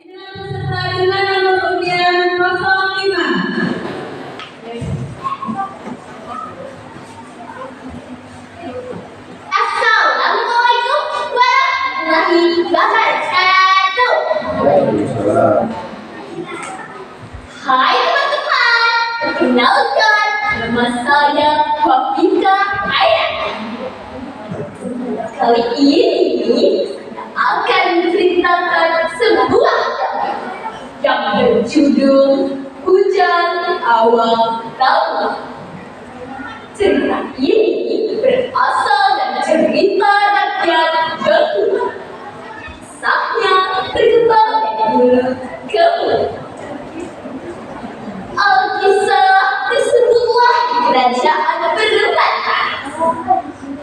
Dengan nomor undian 05. Assalamualaikum warahmatullahi wabarakatuh. Waalaikumsalam. Hai teman-teman, perkenalkan nama saya Wafika Ayat. Kali ini saya akan menceritakan sebuah yang berjudul Hujan Awal Tahun. Cerita ini berasal dari cerita rakyat Bengkulu. Kisahnya berkembang dari mulut ke mulut. Alkisah tersebutlah di kerajaan Berbatan.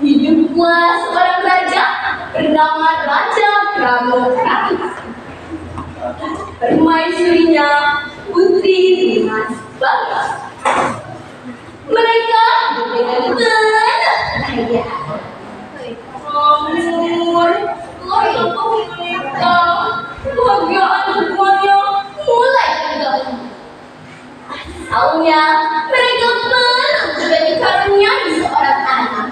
Hiduplah seorang raja bernama Raja Pramukati. Permaisurinya Putri Dimas Bagus. Mereka dengan tenang saja. Namun, keluarga mereka kebahagiaan semuanya mulai terganggu. Asalnya mereka belum juga dikaruniai seorang anak.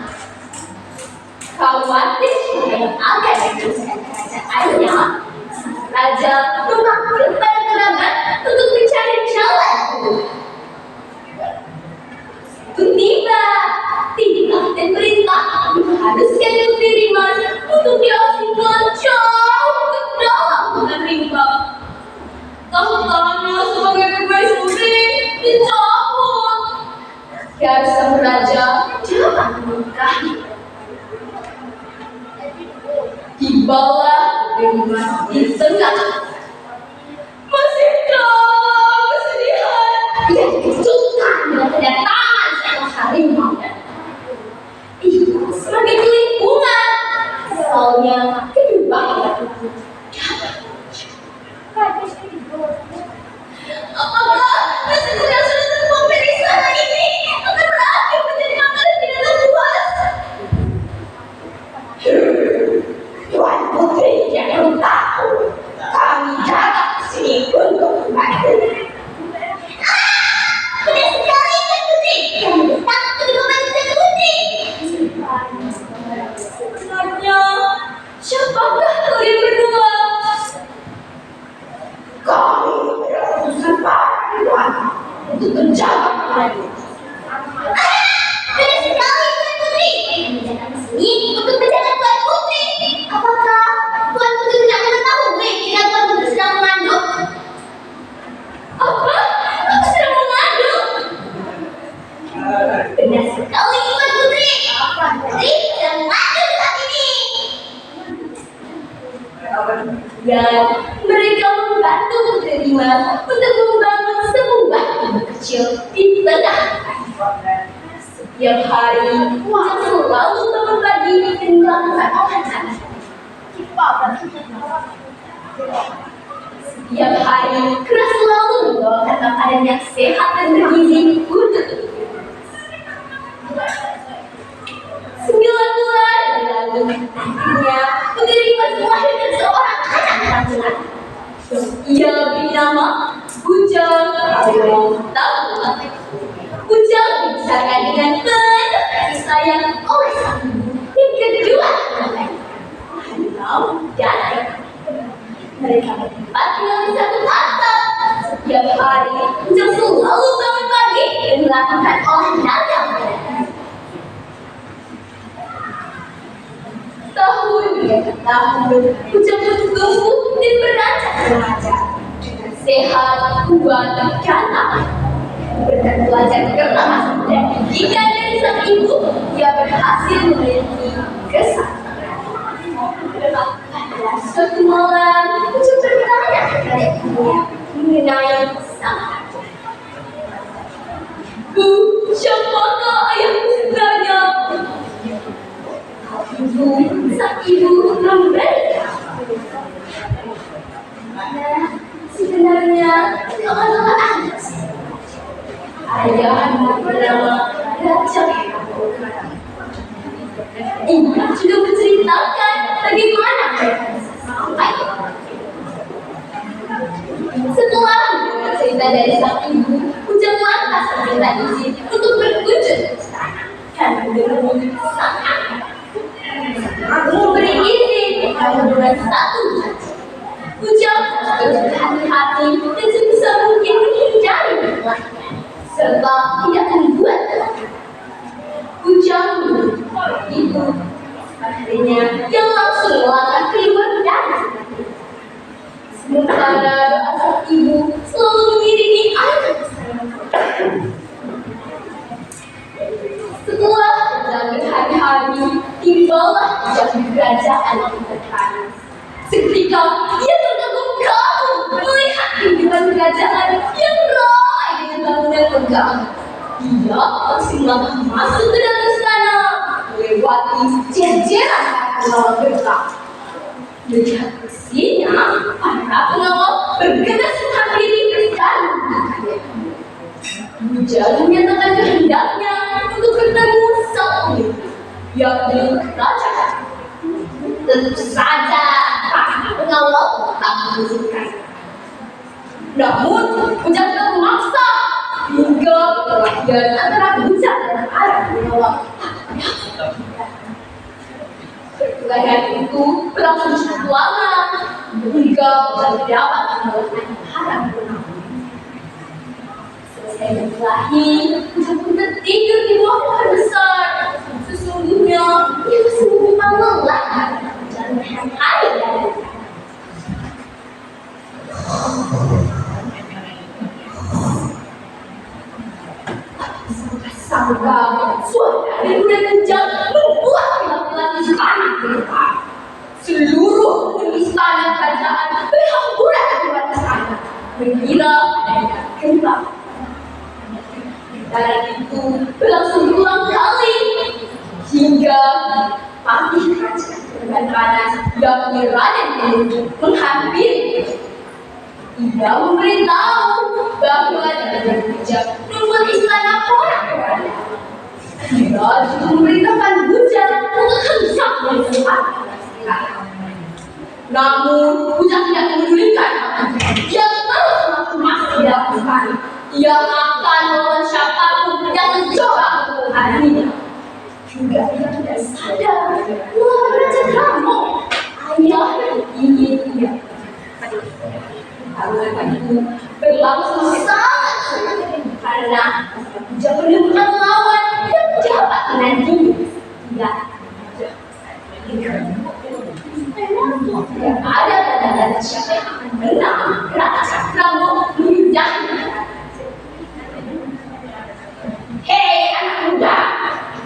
Khawatir yang akan meneruskan kerajaannya, Raja memanggil para kerabat untuk mencari jalan keluar. Tiba dan perintah mengharuskan Putri Dimas untuk diasingkan jauh ke dalam hutan rimba. Tahtanya sebagai permaisuri dicabut. Agar sang raja dapat menikahi. Tibalah Putri Dimas di tengah. Masih dalam kesedihan, ia dikejutkan dengan kedatangan seekor harimau. Ia semakin kelimpungan. Asalnya keduanya apakah mesin yang sudah memeriksa ini akan berakhir menjadi makanan tidak puas? Tuan Putri jangan tahu, kami datang ke sini untuk membantu. Benar sekali, Tuan Putri. Kami datang untuk membantu Tuan Putri. Sebenarnya, siapakah kalian berdua? Kami utusan para Tuan untuk menjaga kalian. Benar sekali, Tuan Putri. Kami datang ke sini untuk menjaga Tuan Putri. Apakah Tuan Putri tidak mengetahui jika Tuan Putri sedang mengandung? Apa? Aku sedang mengandung? Benar sekali, Tuan Putri. Tuan Putri sedang mengandung saat ini. Dan mereka membantu Putri Dimas untuk membangun sebuah rumah kecil di tengah. Setiap hari, Ujang selalu bangun pagi dan melakukan olahraga. Setiap hari, Keras selalu membawakan makanan yang sehat dan bergizi untuk Sembilan bulan berlalu. Akhirnya, Putri Dimas melahirkan seorang anak laki-laki. Ia bernama Ujang Awal Tahun. Ujang dibesarkan dengan penuh kasih sayang oleh sang ibu dan kedua anaknya, Harimau dan Ayah. Mereka berempat tinggal di satu atap. Setiap hari, Ujang selalu bangun pagi dan melakukan olahraga. Tahun demi tahun, Ujang bertumbuh dan beranjak remaja dengan sehat, kuat, dan cantik. Berkat belajar keras dan didikan dari sang ibu, ia berhasil memiliki kesaktian. Pada suatu malam, Ujang bertanya kepada ibunya mengenai sang raja. Bu, siapakah ayahmu sebenarnya? Sang ibu memberikan. Sebenarnya kau adalah anak saya. Ayahmu bernama Raja Pramukati. Ibu juga menceritakan bagaimana mereka bisa sampai Setelah mendengar cerita dari sang ibu, Ujang lantas meminta izin untuk berkunjung ke istana dan menemui sang ayah. Aku beri izin dengan satu janji. Ujang harus berhati-hati dan sebisa mungkin menghindari perkelahian serta tidak membuat Ujang itu akhirnya yang langsung melangkah keluar dari sementara doa sang ibu selalu mengiringi anak kesayangan. Setelah berjalan hari-hari, tibalah Ujang di kerajaan Panas. Seketika dia terkagum-kagum melihat kehidupan kerajaan yang ramai dengan bangunan megah. Dia langsung melangkah masuk ke dalam istana, melewati jajaran pengawal gerbang. Melihat mesinnya, para pengawal bergegas menghampiri istana. Ujang menyatakan kehendaknya untuk bertemu sang pemimpin, yakni raja. Tentu saja para pengawal tak mengizinkan. Namun Ujang tak memaksa hingga perkelahian antara Ujang dan para pengawal. Perkelahian itu berlangsung cukup lama hingga Ujang dapat mengalahkan para pengawal. Selesai berkelahi, Ujang pun tertidur di bawah pohon besar. Sesungguhnya ia masih memang lelah karena perjalanan hari dari sangka suara dari bulan Ujang membuat pihak-pihak istana gemetar. Seluruh istana kerajaan berhamburan keluar istana mengira adanya gempa. Dan itu berlangsung berulang kali hingga patih kerajaan panas yakni Raden Gunung menghampiri. Ia memberitahu bahwa Raden Ujang membuat istana porak-poranda. Ia juga memerintahkan Ujang untuk hendak menyelamatkan istana. Namun Ujang tidak memedulikan. Ia terus masih dalam istana. Ia akan melawan siapapun yang mencoba untuk menghadapinya. Juga ia tidak sadar melawan Raja Ramo, ayah yang ingin ia. Pertarungan itu berlangsung sangat sulit karena Ujang menemukan lawan yang dapat menandingi. Tidak ada tanda-tanda siapa yang akan menang. Raja Ramo menghindari. Hei anak muda,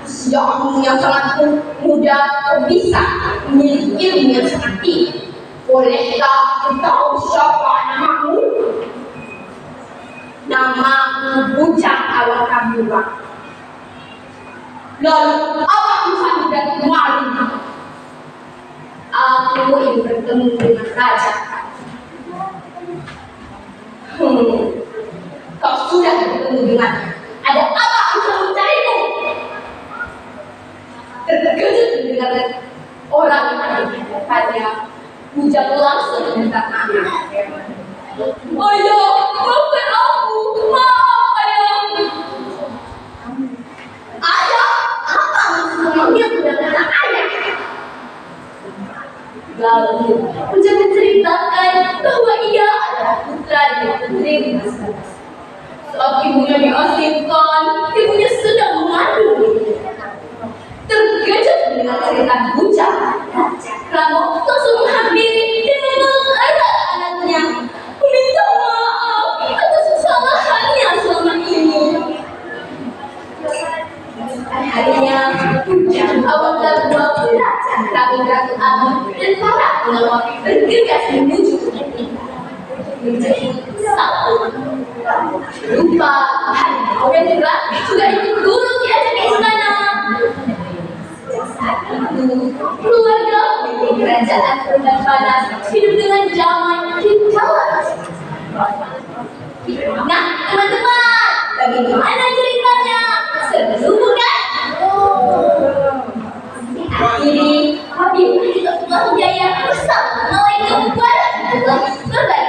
usiamu yang sangat muda bisa memiliki ilmu yang sangat tinggi. Bolehkah aku tahu siapa namamu? Namaku Ujang Awakabuang. Lalu apa urusanmu dari kemari? Aku ingin bertemu dengan raja. Kau sudah bertemu dengannya. Ada apa urusan mencarimu? Terkejut mendengar orang yang ada di hadapannya. Ujang langsung meminta maaf. Ayah, maafkan aku. Maaf, ayah. Ayah, apa maksud memanggilku dengan ayah? Lalu Ujang menceritakan bahwa ia adalah putra dari Menteri Dinastian. Saat ibunya diasingkan, ibunya sedang mengandung dirinya. Terkejut mendengar cerita Ujang, Raja Ramo langsung menghampiri dan memeluk erat anaknya, meminta maaf atas kesalahannya selama ini. Harinya Ujang Awakabuang, Raja Ratu Agung dan para pengawal bergegas menuju ke kita menjadi satu. Lupa Harimau dan juga ikut guru diajak ke istana. Saat itu keluarga milik kerajaan Perundang Panas hidup dengan damai di kala. Nah teman-teman, bagaimana ceritanya? Seru bukan? Akhiri, wabillahi taufiq wal hidayah. Wassalamualaikum warahmatullahi wabarakatuh.